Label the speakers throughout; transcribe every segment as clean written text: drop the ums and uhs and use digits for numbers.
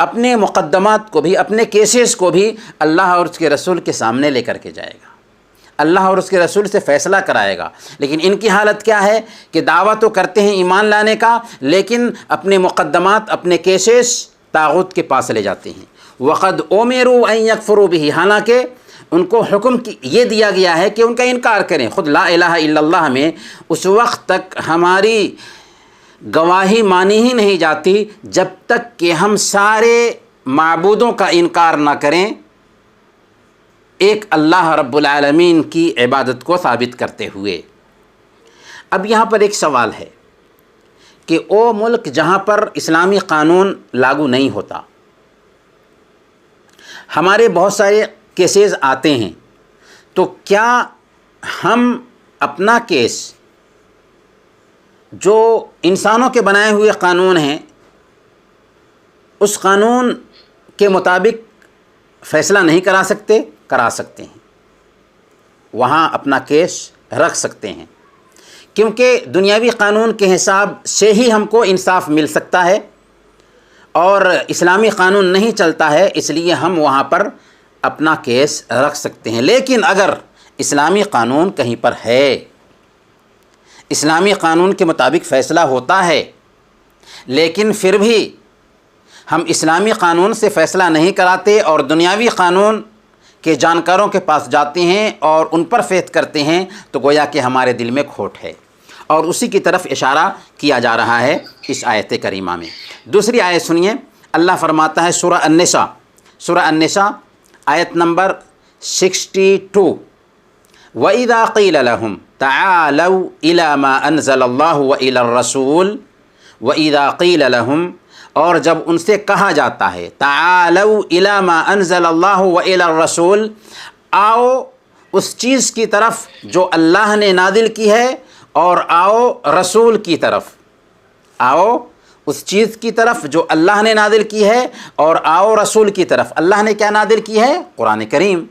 Speaker 1: اپنے مقدمات کو بھی، اپنے کیسز کو بھی اللہ اور اس کے رسول کے سامنے لے کر کے جائے گا، اللہ اور اس کے رسول سے فیصلہ کرائے گا۔ لیکن ان کی حالت کیا ہے کہ دعویٰ تو کرتے ہیں ایمان لانے کا، لیکن اپنے مقدمات، اپنے کیسز طاغوت کے پاس لے جاتے ہیں۔ وَقَدْ أُمِرُوا أَن يَكْفُرُوا بِهِ، حالانکہ ان کو حکم یہ دیا گیا ہے کہ ان کا انکار کریں۔ خود لا الہ الا اللہ میں اس وقت تک ہماری گواہی مانی ہی نہیں جاتی جب تک کہ ہم سارے معبودوں کا انکار نہ کریں، ایک اللہ رب العالمین کی عبادت کو ثابت کرتے ہوئے۔ اب یہاں پر ایک سوال ہے کہ وہ ملک جہاں پر اسلامی قانون لاگو نہیں ہوتا، ہمارے بہت سارے کیسز آتے ہیں، تو کیا ہم اپنا کیس جو انسانوں کے بنائے ہوئے قانون ہیں اس قانون کے مطابق فیصلہ نہیں کرا سکتے؟ کرا سکتے ہیں، وہاں اپنا کیس رکھ سکتے ہیں، کیونکہ دنیاوی قانون کے حساب سے ہی ہم کو انصاف مل سکتا ہے اور اسلامی قانون نہیں چلتا ہے، اس لیے ہم وہاں پر اپنا کیس رکھ سکتے ہیں۔ لیکن اگر اسلامی قانون کہیں پر ہے، اسلامی قانون کے مطابق فیصلہ ہوتا ہے، لیکن پھر بھی ہم اسلامی قانون سے فیصلہ نہیں کراتے اور دنیاوی قانون کے جانکاروں کے پاس جاتے ہیں اور ان پر فیصلہ کرتے ہیں، تو گویا کہ ہمارے دل میں کھوٹ ہے، اور اسی کی طرف اشارہ کیا جا رہا ہے اس آیت کریمہ میں۔ دوسری آیت سنیے، اللہ فرماتا ہے سورہ النساء آیت نمبر 62، وَإِذَا قِيلَ لَهُمْ تَعَالَوْا إِلَى مَا أَنزَلَ اللَّهُ وَإِلَى الرَّسُولِ وَإِذَا قِيلَ لَهُمْ، اور جب ان سے کہا جاتا ہے تعالوا إِلَى مَا أَنزَلَ اللَّهُ وَإِلَى الرَّسُولِ، آؤ اس چیز کی طرف جو اللہ نے نازل کی ہے اور آؤ رسول کی طرف، آؤ اس چیز کی طرف جو اللہ نے نازل کی ہے اور آؤ رسول کی طرف۔ اللہ نے کیا نازل کی ہے؟ قرآن کریم،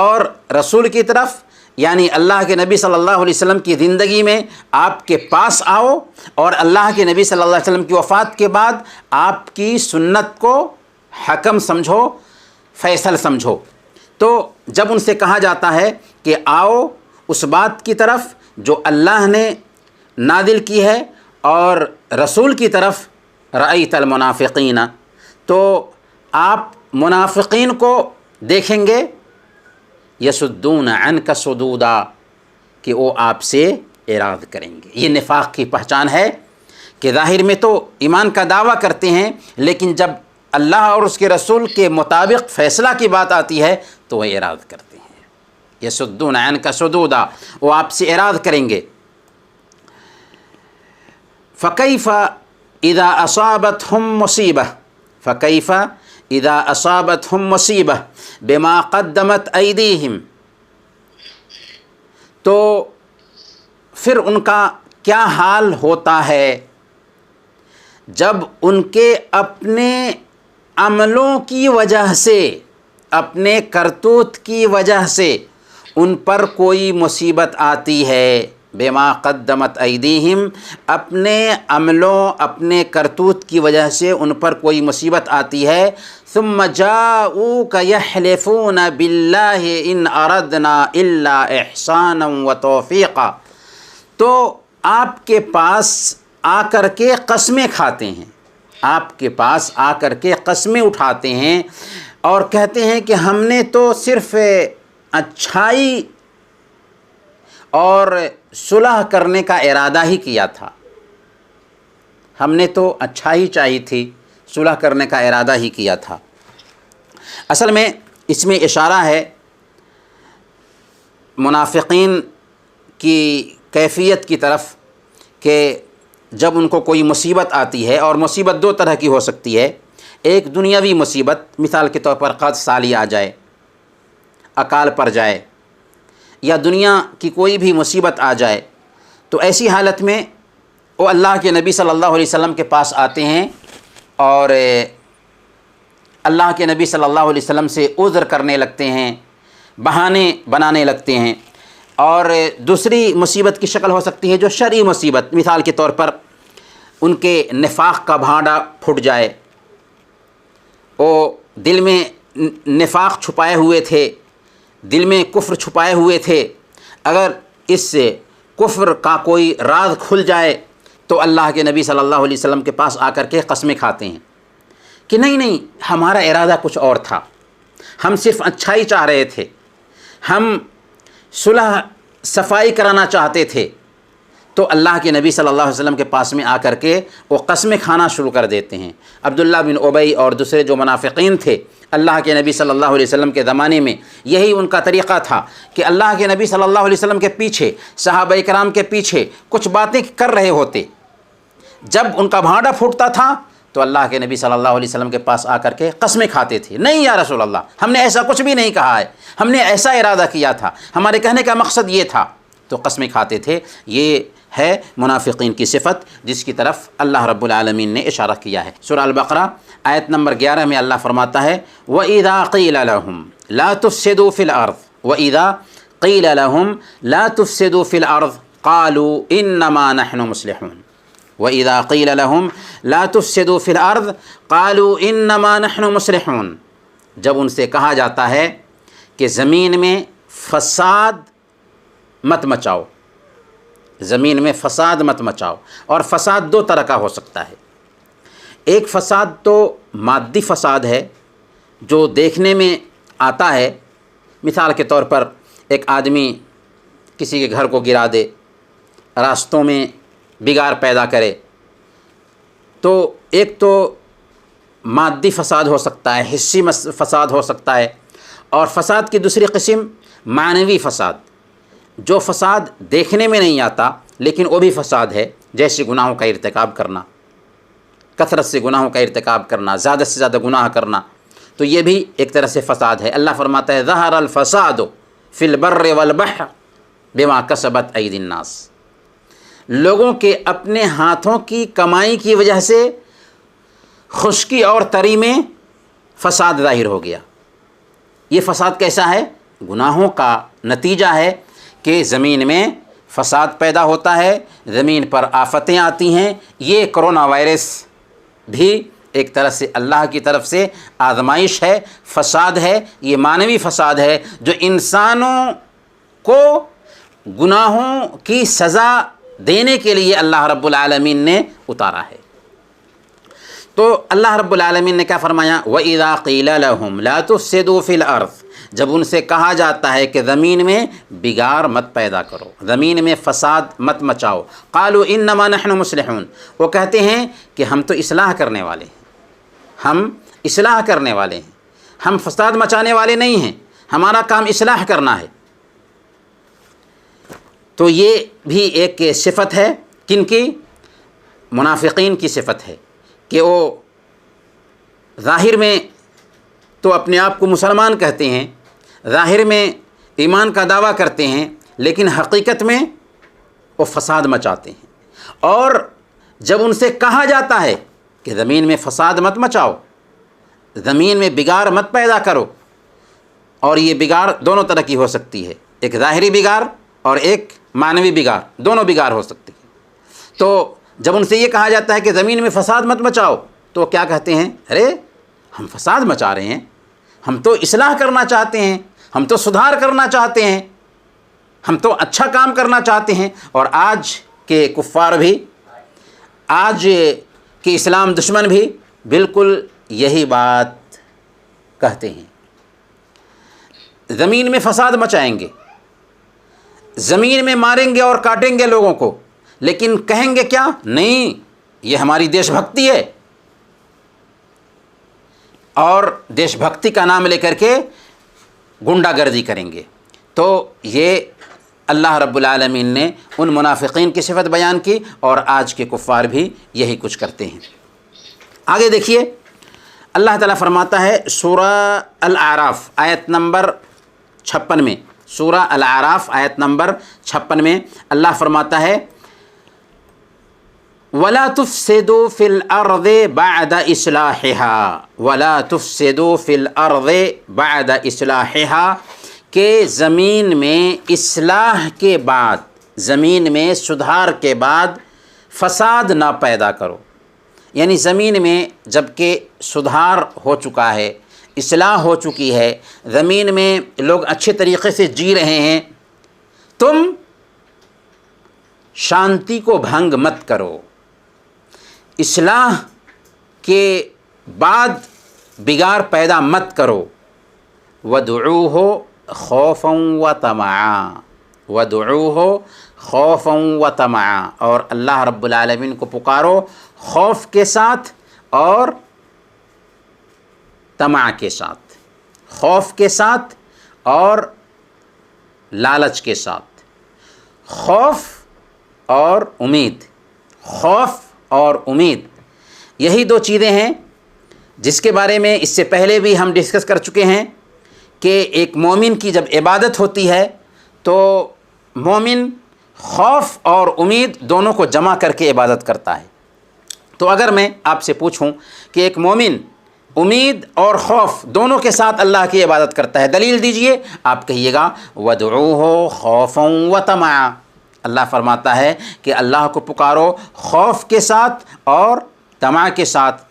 Speaker 1: اور رسول کی طرف یعنی اللہ کے نبی صلی اللہ علیہ وسلم کی زندگی میں آپ کے پاس آؤ، اور اللہ کے نبی صلی اللہ علیہ وسلم کی وفات کے بعد آپ کی سنت کو حکم سمجھو، فیصل سمجھو۔ تو جب ان سے کہا جاتا ہے کہ آؤ اس بات کی طرف جو اللہ نے نازل کی ہے اور رسول کی طرف، رأیت المنافقین، تو آپ منافقین کو دیکھیں گے، یصدون عنک صدودا، کہ وہ آپ سے اعراض کریں گے۔ یہ نفاق کی پہچان ہے کہ ظاہر میں تو ایمان کا دعویٰ کرتے ہیں، لیکن جب اللہ اور اس کے رسول کے مطابق فیصلہ کی بات آتی ہے تو وہ اعراض کرتے ہیں۔ یصدون عنک صدودا، وہ آپ سے اعراض کریں گے۔ فَكَيْفَ إِذَا أَصَابَتْهُمْ مُصِيبَةٌ فَكَيْفَ إِذَا أَصَابَتْهُمْ مُصِيبَةٌ بِمَا قَدَّمَتْ أَيْدِيهِمْ، تو پھر ان کا کیا حال ہوتا ہے جب ان کے اپنے عملوں کی وجہ سے، اپنے کرتوت کی وجہ سے ان پر کوئی مصیبت آتی ہے۔ بما قدمت ایدیہم، اپنے عملوں، اپنے کرتوت کی وجہ سے ان پر کوئی مصیبت آتی ہے۔ ثم جاؤوک یحلفون باللہ ان اردنا الا احسانا وتوفیقا، تو آپ کے پاس آ کر کے قسمیں کھاتے ہیں، آپ کے پاس آ کر کے قسمیں اٹھاتے ہیں اور کہتے ہیں کہ ہم نے تو صرف اچھائی اور صلح کرنے کا ارادہ ہی کیا تھا، ہم نے تو اچھائی چاہی تھی، صلح کرنے کا ارادہ ہی کیا تھا۔ اصل میں اس میں اشارہ ہے منافقین کی کیفیت کی طرف کہ جب ان کو کوئی مصیبت آتی ہے، اور مصیبت دو طرح کی ہو سکتی ہے، ایک دنیاوی مصیبت، مثال کے طور پر قحط سالی آ جائے، اکال پڑ جائے، یا دنیا کی کوئی بھی مصیبت آ جائے، تو ایسی حالت میں وہ اللہ کے نبی صلی اللہ علیہ وسلم کے پاس آتے ہیں اور اللہ کے نبی صلی اللہ علیہ وسلم سے عذر کرنے لگتے ہیں، بہانے بنانے لگتے ہیں۔ اور دوسری مصیبت کی شکل ہو سکتی ہے جو شرعی مصیبت، مثال کے طور پر ان کے نفاق کا بھانڈا پھٹ جائے، دل میں نفاق چھپائے ہوئے تھے، دل میں کفر چھپائے ہوئے تھے، اگر اس سے کفر کا کوئی راز کھل جائے تو اللہ کے نبی صلی اللہ علیہ وسلم کے پاس آ کر کے قسمیں کھاتے ہیں کہ نہیں ہمارا ارادہ کچھ اور تھا، ہم صرف اچھائی چاہ رہے تھے، ہم صلح صفائی کرانا چاہتے تھے۔ تو اللہ کے نبی صلی اللہ علیہ وسلم کے پاس میں آ کر کے وہ قسمیں کھانا شروع کر دیتے ہیں۔ عبداللہ بن ابی اور دوسرے جو منافقین تھے اللہ کے نبی صلی اللہ علیہ وسلم کے زمانے میں، یہی ان کا طریقہ تھا کہ اللہ کے نبی صلی اللہ علیہ وسلم کے پیچھے، صحابہ کرام کے پیچھے کچھ باتیں کر رہے ہوتے، جب ان کا بھانڈا پھوٹتا تھا تو اللہ کے نبی صلی اللہ علیہ وسلم کے پاس آ کر کے قسمیں کھاتے تھے، نہیں یا رسول اللہ ہم نے ایسا کچھ بھی نہیں کہا ہے، ہم نے ایسا ارادہ کیا تھا، ہمارے کہنے کا مقصد یہ تھا، تو قسمیں کھاتے تھے۔ یہ ہے منافقین کی صفت جس کی طرف اللہ رب العالمین نے اشارہ کیا ہے۔ سورہ البقرہ آیت نمبر 11 میں اللہ فرماتا ہے وَإِذَا قِيلَ لَهُمْ لَا تُفْسِدُوا فِي الْأَرْضِ وَإِذَا قِيلَ لَهُمْ لَا تُفْسِدُوا فِي الْأَرْضِ قَالُوا إِنَّمَا نَحْنُ مُصْلِحُونَ وَإِذَا قِيلَ لَهُمْ لَا تُفْسِدُوا فِي الْأَرْضِ قَالُوا إِنَّمَا نَحْنُ مُصْلِحُونَ، جب ان سے کہا جاتا ہے کہ زمین میں فساد مت مچاؤ، زمین میں فساد مت مچاؤ، اور فساد دو طرح کا ہو سکتا ہے۔ ایک فساد تو مادی فساد ہے جو دیکھنے میں آتا ہے، مثال کے طور پر ایک آدمی کسی کے گھر کو گرا دے، راستوں میں بگاڑ پیدا کرے، تو ایک تو مادی فساد ہو سکتا ہے، حسی فساد ہو سکتا ہے، اور فساد کی دوسری قسم معنوی فساد، جو فساد دیکھنے میں نہیں آتا لیکن وہ بھی فساد ہے، جیسے گناہوں کا ارتکاب کرنا، کثرت سے گناہوں کا ارتکاب کرنا، زیادہ سے زیادہ گناہ کرنا، تو یہ بھی ایک طرح سے فساد ہے۔ اللہ فرماتا ہے ظہر الفساد فی البر والبحر بما کسبت ایدی الناس، لوگوں کے اپنے ہاتھوں کی کمائی کی وجہ سے خشکی اور تری میں فساد ظاہر ہو گیا۔ یہ فساد کیسا ہے؟ گناہوں کا نتیجہ ہے کہ زمین میں فساد پیدا ہوتا ہے، زمین پر آفتیں آتی ہیں۔ یہ کرونا وائرس بھی ایک طرح سے اللہ کی طرف سے آزمائش ہے، فساد ہے، یہ معنوی فساد ہے جو انسانوں کو گناہوں کی سزا دینے کے لیے اللہ رب العالمین نے اتارا ہے۔ تو اللہ رب العالمین نے کیا فرمایا؟ وَإِذَا قِيلَ لَهُمْ لَا تُفْسِدُوا فِي الْأَرْضِ، جب ان سے کہا جاتا ہے کہ زمین میں بگاڑ مت پیدا کرو، زمین میں فساد مت مچاؤ، قالوا انما نحن مصلحون، وہ کہتے ہیں کہ ہم تو اصلاح کرنے والے ہیں، ہم اصلاح کرنے والے ہیں، ہم فساد مچانے والے نہیں ہیں، ہمارا کام اصلاح کرنا ہے۔ تو یہ بھی ایک صفت ہے، کن کی؟ منافقین کی صفت ہے کہ وہ ظاہر میں تو اپنے آپ کو مسلمان کہتے ہیں، ظاہر میں ایمان کا دعویٰ کرتے ہیں، لیکن حقیقت میں وہ فساد مچاتے ہیں۔ اور جب ان سے کہا جاتا ہے کہ زمین میں فساد مت مچاؤ، زمین میں بگاڑ مت پیدا کرو، اور یہ بگاڑ دونوں طرح کی ہو سکتی ہے، ایک ظاہری بگاڑ اور ایک معنوی بگاڑ، دونوں بگاڑ ہو سکتی ہے۔ تو جب ان سے یہ کہا جاتا ہے کہ زمین میں فساد مت مچاؤ تو کیا کہتے ہیں؟ ارے ہم فساد مچا رہے ہیں، ہم تو اصلاح کرنا چاہتے ہیں، ہم تو سدھار کرنا چاہتے ہیں، ہم تو اچھا کام کرنا چاہتے ہیں۔ اور آج کے کفار بھی، آج کے اسلام دشمن بھی بالکل یہی بات کہتے ہیں، زمین میں فساد مچائیں گے، زمین میں ماریں گے اور کاٹیں گے لوگوں کو، لیکن کہیں گے کیا؟ نہیں، یہ ہماری دیش بھکتی ہے، اور دیش بھکتی کا نام لے کر کے گنڈا گردی کریں گے۔ تو یہ اللہ رب العالمین نے ان منافقین کی صفت بیان کی، اور آج کے کفار بھی یہی کچھ کرتے ہیں۔ آگے دیکھیے اللہ تعالیٰ فرماتا ہے سورہ الاعراف آیت نمبر 56 میں، سورہ الاعراف آیت نمبر 56 میں اللہ فرماتا ہے وَلَا تُفْسِدُوا فِي الْأَرْضِ بَعْدَ إِصْلَاحِهَا وَلَا تُفْسِدُوا فِي الْأَرْضِ بَعْدَ إِصْلَاحِهَا، کہ زمین میں اصلاح کے بعد، زمین میں سدھار کے بعد فساد نہ پیدا کرو۔ یعنی زمین میں جب کہ سدھار ہو چکا ہے، اصلاح ہو چکی ہے، زمین میں لوگ اچھے طریقے سے جی رہے ہیں، تم شانتی کو بھنگ مت کرو، اصلاح کے بعد بگاڑ پیدا مت کرو۔ وَادْعُوهُ خَوْفًا وَطَمَعًا، وَادْعُوهُ خَوْفًا وَطَمَعًا، اور اللہ رب العالمین کو پکارو خوف کے ساتھ اور طمع کے ساتھ، خوف کے ساتھ اور لالچ کے ساتھ۔ خوف اور امید، خوف اور امید، یہی دو چیزیں ہیں جس کے بارے میں اس سے پہلے بھی ہم ڈسکس کر چکے ہیں کہ ایک مومن کی جب عبادت ہوتی ہے تو مومن خوف اور امید دونوں کو جمع کر کے عبادت کرتا ہے۔ تو اگر میں آپ سے پوچھوں کہ ایک مومن امید اور خوف دونوں کے ساتھ اللہ کی عبادت کرتا ہے، دلیل دیجئے، آپ کہیے گا وَادْعُوهُ خَوْفًا وَطَمَعًا، اللہ فرماتا ہے کہ اللہ کو پکارو خوف کے ساتھ اور طمع کے ساتھ،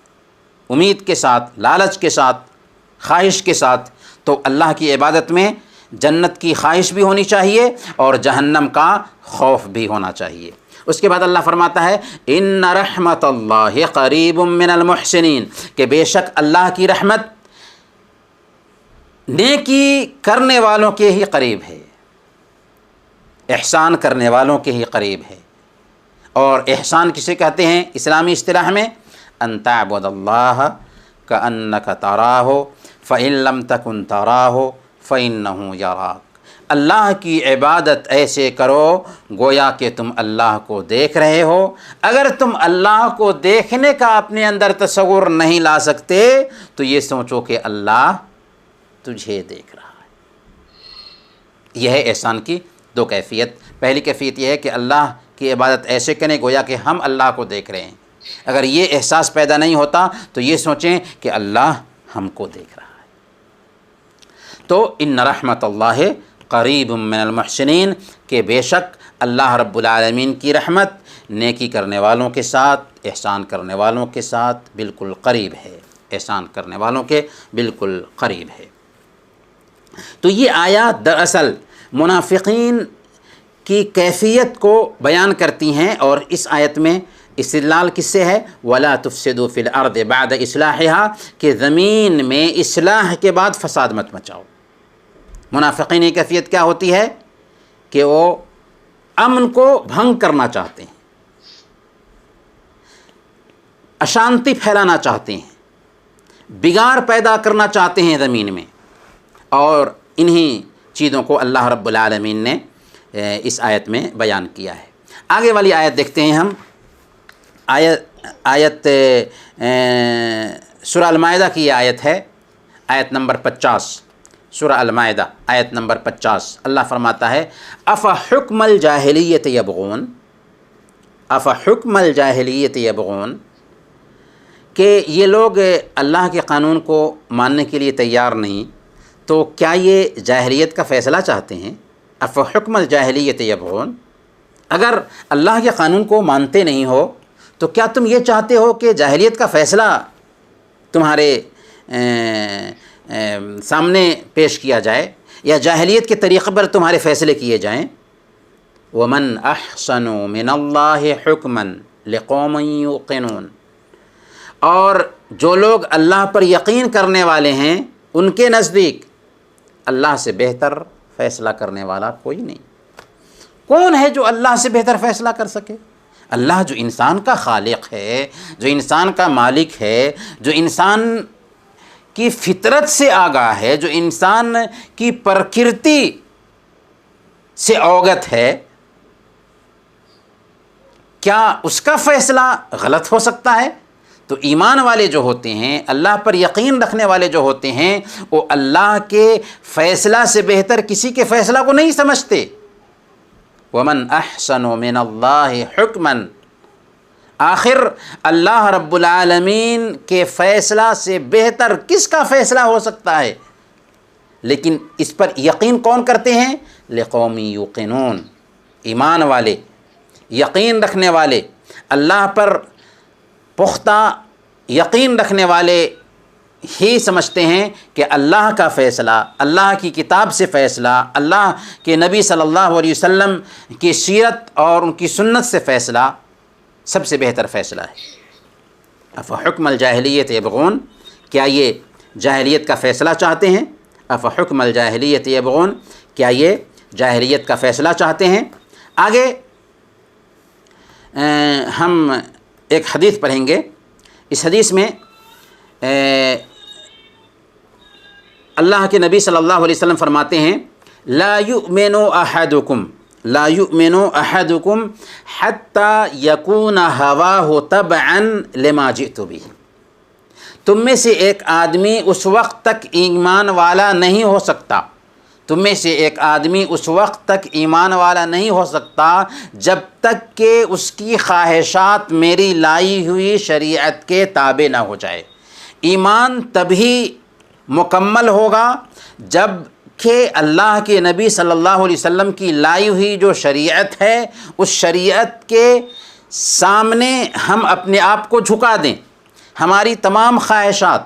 Speaker 1: امید کے ساتھ، لالچ کے ساتھ، خواہش کے ساتھ۔ تو اللہ کی عبادت میں جنت کی خواہش بھی ہونی چاہیے اور جہنم کا خوف بھی ہونا چاہیے۔ اس کے بعد اللہ فرماتا ہے ان رحمت اللہ قریب من المحسنین، کہ بے شک اللہ کی رحمت نیکی کرنے والوں کے ہی قریب ہے، احسان کرنے والوں کے ہی قریب ہے۔ اور احسان کسے کہتے ہیں اسلامی اصطلاح میں؟ ان تعبد اللہ کأنک تراہ فإن لم تکن تراہ فإنہ یراک، اللہ کی عبادت ایسے کرو گویا کہ تم اللہ کو دیکھ رہے ہو۔ اگر تم اللہ کو دیکھنے کا اپنے اندر تصور نہیں لا سکتے تو یہ سوچو کہ اللہ تجھے دیکھ رہا ہے۔ یہ ہے احسان کی دو کیفیت۔ پہلی کیفیت یہ ہے کہ اللہ کی عبادت ایسے کریں گویا کہ ہم اللہ کو دیکھ رہے ہیں۔ اگر یہ احساس پیدا نہیں ہوتا تو یہ سوچیں کہ اللہ ہم کو دیکھ رہا ہے۔ تو ان رحمت اللہ قریب من المحسنین، کہ بے شک اللہ رب العالمین کی رحمت نیکی کرنے والوں کے ساتھ، احسان کرنے والوں کے ساتھ بالکل قریب ہے، احسان کرنے والوں کے بالکل قریب ہے۔ تو یہ آیات دراصل منافقین کی کیفیت کو بیان کرتی ہیں، اور اس آیت میں استدلال کس سے ہے؟ وَلَا تُفْسِدُوا فِي الْأَرْضِ بَعْدَ إِصْلَاحِهَا، کہ زمین میں اصلاح کے بعد فساد مت مچاؤ۔ منافقین کی کیفیت کیا ہوتی ہے کہ وہ امن کو بھنگ کرنا چاہتے ہیں، اشانتی پھیلانا چاہتے ہیں، بگاڑ پیدا کرنا چاہتے ہیں زمین میں، اور انہی چیزوں کو اللہ رب العالمین نے اس آیت میں بیان کیا ہے۔ آگے والی آیت دیکھتے ہیں ہم، آیت سورہ المائدہ کی یہ آیت ہے، آیت نمبر 50، سورہ المائدہ آیت نمبر 50۔ اللہ فرماتا ہے افحکم الجاہلیت یبغون، افحکم الجاہلیت یبغون، کہ یہ لوگ اللہ کے قانون کو ماننے کے لیے تیار نہیں، تو کیا یہ جاہلیت کا فیصلہ چاہتے ہیں؟ افحکم الجاہلیت یبغون، اگر اللہ کے قانون کو مانتے نہیں ہو تو کیا تم یہ چاہتے ہو کہ جاہلیت کا فیصلہ تمہارے سامنے پیش کیا جائے، یا جاہلیت کے طریقے پر تمہارے فیصلے کیے جائیں؟ وَمَنْ أَحْسَنُ مِنَ اللَّهِ حُكْمًا لِقَوْمٍ يُوقِنُونَ، اور جو لوگ اللہ پر یقین کرنے والے ہیں ان کے نزدیک اللہ سے بہتر فیصلہ کرنے والا کوئی نہیں۔ کون ہے جو اللہ سے بہتر فیصلہ کر سکے؟ اللہ جو انسان کا خالق ہے، جو انسان کا مالک ہے، جو انسان کی فطرت سے آگاہ ہے، جو انسان کی پرکرتی سے اوگت ہے، کیا اس کا فیصلہ غلط ہو سکتا ہے؟ تو ایمان والے جو ہوتے ہیں، اللہ پر یقین رکھنے والے جو ہوتے ہیں، وہ اللہ کے فیصلہ سے بہتر کسی کے فیصلہ کو نہیں سمجھتے۔ وَمَنْ أَحْسَنُ مِنَ اللَّهِ حُكْمًا، آخر اللہ رب العالمین کے فیصلہ سے بہتر کس کا فیصلہ ہو سکتا ہے؟ لیکن اس پر یقین کون کرتے ہیں؟ لِقَوْمٍ يُوقِنُونَ، ایمان والے، یقین رکھنے والے، اللہ پر پختہ یقین رکھنے والے ہی سمجھتے ہیں کہ اللہ کا فیصلہ، اللہ کی کتاب سے فیصلہ، اللہ کے نبی صلی اللہ علیہ وسلم کی سیرت اور ان کی سنت سے فیصلہ سب سے بہتر فیصلہ ہے۔ افحکم الجاہلیت یبغون، کیا یہ جاہلیت کا فیصلہ چاہتے ہیں؟ افحکم الجاہلیت یبغون، کیا یہ جاہلیت کا فیصلہ چاہتے ہیں؟ آگے ہم ایک حدیث پڑھیں گے۔ اس حدیث میں اللہ کے نبی صلی اللہ علیہ وسلم فرماتے ہیں لا یؤمن احدکم لا یؤمن احدکم حتی یکون ہواہ تبعا لما جئت بہ، تم میں سے ایک آدمی اس وقت تک ایمان والا نہیں ہو سکتا، تم میں سے ایک آدمی اس وقت تک ایمان والا نہیں ہو سکتا جب تک کہ اس کی خواہشات میری لائی ہوئی شریعت کے تابع نہ ہو جائے۔ ایمان تبھی مکمل ہوگا جب کہ اللہ کے نبی صلی اللہ علیہ وسلم کی لائی ہوئی جو شریعت ہے اس شریعت کے سامنے ہم اپنے آپ کو جھکا دیں، ہماری تمام خواہشات،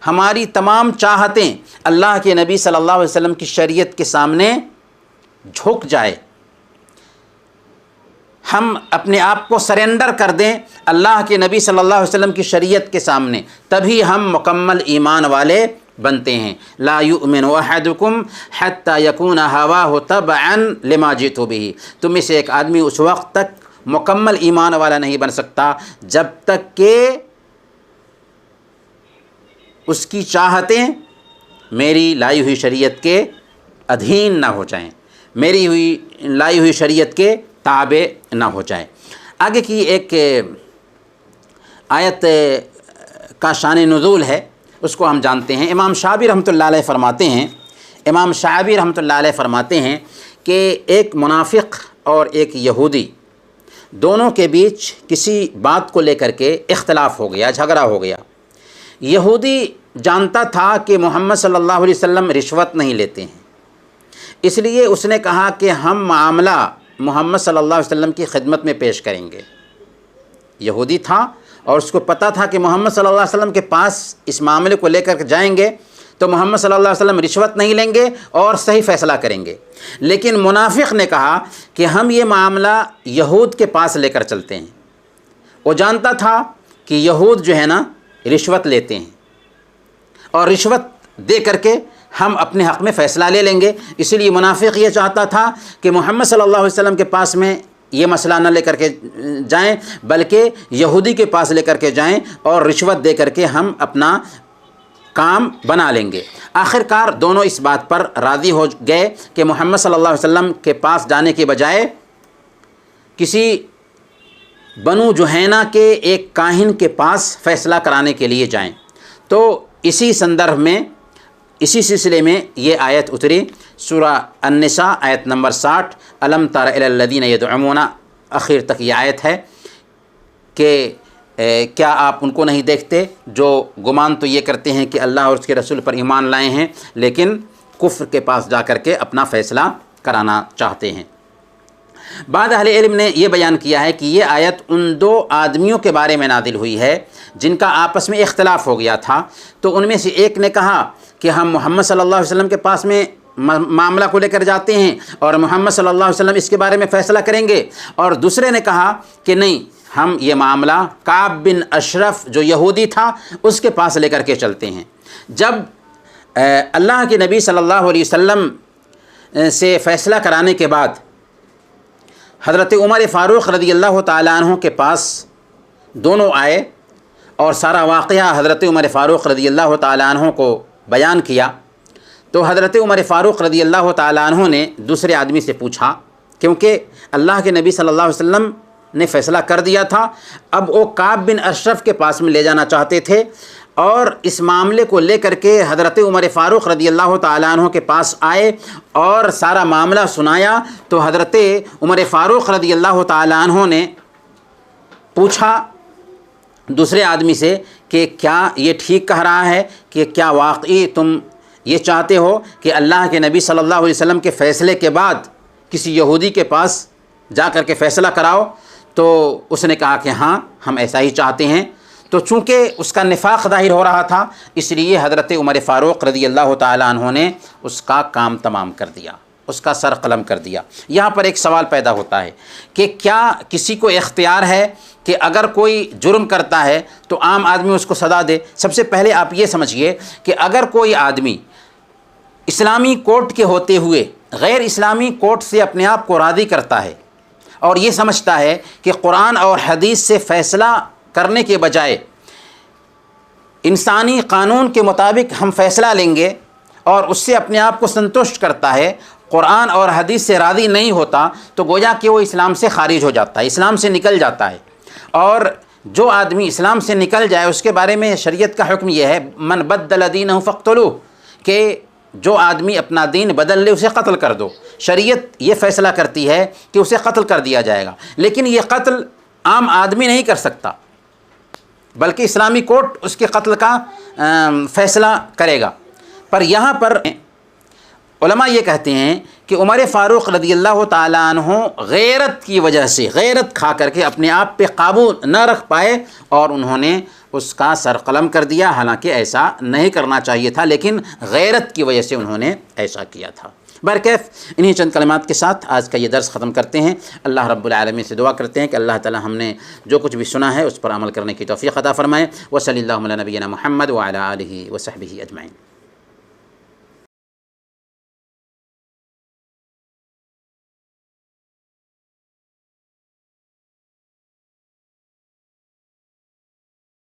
Speaker 1: ہماری تمام چاہتیں اللہ کے نبی صلی اللہ علیہ وسلم کی شریعت کے سامنے جھک جائے، ہم اپنے آپ کو سرنڈر کر دیں اللہ کے نبی صلی اللہ علیہ وسلم کی شریعت کے سامنے، تبھی ہم مکمل ایمان والے بنتے ہیں۔ لا یؤمن احدکم حتی یکون ہواہ تبعا لما جئت بہ، تم میں سے ایک آدمی اس وقت تک مکمل ایمان والا نہیں بن سکتا جب تک کہ اس کی چاہتیں میری لائی ہوئی شریعت کے ادھین نہ ہو جائیں، میری لائی ہوئی شریعت کے تابع نہ ہو جائیں۔ آگے کی ایک آیت کا شان نزول ہے، اس کو ہم جانتے ہیں۔ امام شعبی رحمۃ اللہ علیہ فرماتے ہیں کہ ایک منافق اور ایک یہودی دونوں کے بیچ کسی بات کو لے کر کے اختلاف ہو گیا، جھگڑا ہو گیا۔ یہودی جانتا تھا کہ محمد صلی اللہ علیہ وسلم رشوت نہیں لیتے ہیں، اس لیے اس نے کہا کہ ہم معاملہ محمد صلی اللہ علیہ وسلم کی خدمت میں پیش کریں گے۔ یہودی تھا اور اس کو پتہ تھا کہ محمد صلی اللہ علیہ وسلم کے پاس اس معاملے کو لے کر جائیں گے تو محمد صلی اللہ علیہ وسلم رشوت نہیں لیں گے اور صحیح فیصلہ کریں گے۔ لیکن منافق نے کہا کہ ہم یہ معاملہ یہود کے پاس لے کر چلتے ہیں۔ وہ جانتا تھا کہ یہود جو ہے نا رشوت لیتے ہیں اور رشوت دے کر کے ہم اپنے حق میں فیصلہ لے لیں گے، اسی لیے منافق یہ چاہتا تھا کہ محمد صلی اللہ علیہ وسلم کے پاس میں یہ مسئلہ نہ لے کر کے جائیں بلکہ یہودی کے پاس لے کر کے جائیں اور رشوت دے کر کے ہم اپنا کام بنا لیں گے۔ آخر کار دونوں اس بات پر راضی ہو گئے کہ محمد صلی اللہ علیہ وسلم کے پاس جانے کے بجائے کسی بنو جوہینہ کے ایک کاہن کے پاس فیصلہ کرانے کے لیے جائیں۔ تو اسی سندرب میں، اسی سلسلے میں یہ آیت اتری، سورہ النساء آیت نمبر 60، الم تر الی الذین یدعمون، آخر تک یہ آیت ہے کہ کیا آپ ان کو نہیں دیکھتے جو گمان تو یہ کرتے ہیں کہ اللہ اور اس کے رسول پر ایمان لائے ہیں لیکن کفر کے پاس جا کر کے اپنا فیصلہ کرانا چاہتے ہیں۔ بعض اہل علم نے یہ بیان کیا ہے کہ یہ آیت ان دو آدمیوں کے بارے میں نازل ہوئی ہے جن کا آپس میں اختلاف ہو گیا تھا، تو ان میں سے ایک نے کہا کہ ہم محمد صلی اللہ علیہ وسلم کے پاس میں معاملہ کو لے کر جاتے ہیں اور محمد صلی اللہ علیہ وسلم اس کے بارے میں فیصلہ کریں گے، اور دوسرے نے کہا کہ نہیں، ہم یہ معاملہ کعب بن اشرف جو یہودی تھا اس کے پاس لے کر کے چلتے ہیں۔ جب اللہ کے نبی صلی اللہ علیہ وسلم سے فیصلہ کرانے کے بعد حضرت عمر فاروق رضی اللہ تعالیٰ عنہ کے پاس دونوں آئے اور سارا واقعہ حضرت عمر فاروق رضی اللہ تعالیٰ عنہ کو بیان کیا، تو حضرت عمر فاروق رضی اللہ تعالیٰ عنہ نے دوسرے آدمی سے پوچھا، کیونکہ اللہ کے نبی صلی اللہ علیہ وسلم نے فیصلہ کر دیا تھا، اب وہ کعب بن اشرف کے پاس میں لے جانا چاہتے تھے، اور اس معاملے کو لے کر کے حضرت عمر فاروق رضی اللہ تعالیٰ عنہ کے پاس آئے اور سارا معاملہ سنایا، تو حضرت عمر فاروق رضی اللہ تعالیٰ عنہ نے پوچھا دوسرے آدمی سے کہ کیا یہ ٹھیک کہہ رہا ہے کہ کیا واقعی تم یہ چاہتے ہو کہ اللہ کے نبی صلی اللہ علیہ وسلم کے فیصلے کے بعد کسی یہودی کے پاس جا کر کے فیصلہ کراؤ؟ تو اس نے کہا کہ ہاں، ہم ایسا ہی چاہتے ہیں۔ تو چونکہ اس کا نفاق ظاہر ہو رہا تھا، اس لیے حضرت عمر فاروق رضی اللہ تعالیٰ عنہ نے اس کا کام تمام کر دیا، اس کا سر قلم کر دیا۔ یہاں پر ایک سوال پیدا ہوتا ہے کہ کیا کسی کو اختیار ہے کہ اگر کوئی جرم کرتا ہے تو عام آدمی اس کو سزا دے؟ سب سے پہلے آپ یہ سمجھیے کہ اگر کوئی آدمی اسلامی کورٹ کے ہوتے ہوئے غیر اسلامی کورٹ سے اپنے آپ کو راضی کرتا ہے اور یہ سمجھتا ہے کہ قرآن اور حدیث سے فیصلہ کرنے کے بجائے انسانی قانون کے مطابق ہم فیصلہ لیں گے اور اس سے اپنے آپ کو سنتشٹ کرتا ہے، قرآن اور حدیث سے راضی نہیں ہوتا، تو گویا کہ وہ اسلام سے خارج ہو جاتا ہے، اسلام سے نکل جاتا ہے۔ اور جو آدمی اسلام سے نکل جائے اس کے بارے میں شریعت کا حکم یہ ہے من بدل دینہ فاقتلوہ، کہ جو آدمی اپنا دین بدل لے اسے قتل کر دو۔ شریعت یہ فیصلہ کرتی ہے کہ اسے قتل کر دیا جائے گا، لیکن یہ قتل عام آدمی نہیں کر سکتا، بلکہ اسلامی کورٹ اس کے قتل کا فیصلہ کرے گا۔ پر یہاں پر علماء یہ کہتے ہیں کہ عمر فاروق رضی اللہ تعالیٰ عنہ غیرت کی وجہ سے، غیرت کھا کر کے اپنے آپ پہ قابو نہ رکھ پائے اور انہوں نے اس کا سر قلم کر دیا، حالانکہ ایسا نہیں کرنا چاہیے تھا، لیکن غیرت کی وجہ سے انہوں نے ایسا کیا تھا۔ برکیف انہی چند کلمات کے ساتھ آج کا یہ درس ختم کرتے ہیں۔ اللہ رب العالمین سے دعا کرتے ہیں کہ اللہ تعالی ہم نے جو کچھ بھی سنا ہے اس پر عمل کرنے کی توفیق عطا فرمائے۔ وصلی اللہ علی نبینا محمد وعلی آلہ وصحبہ اجمعین۔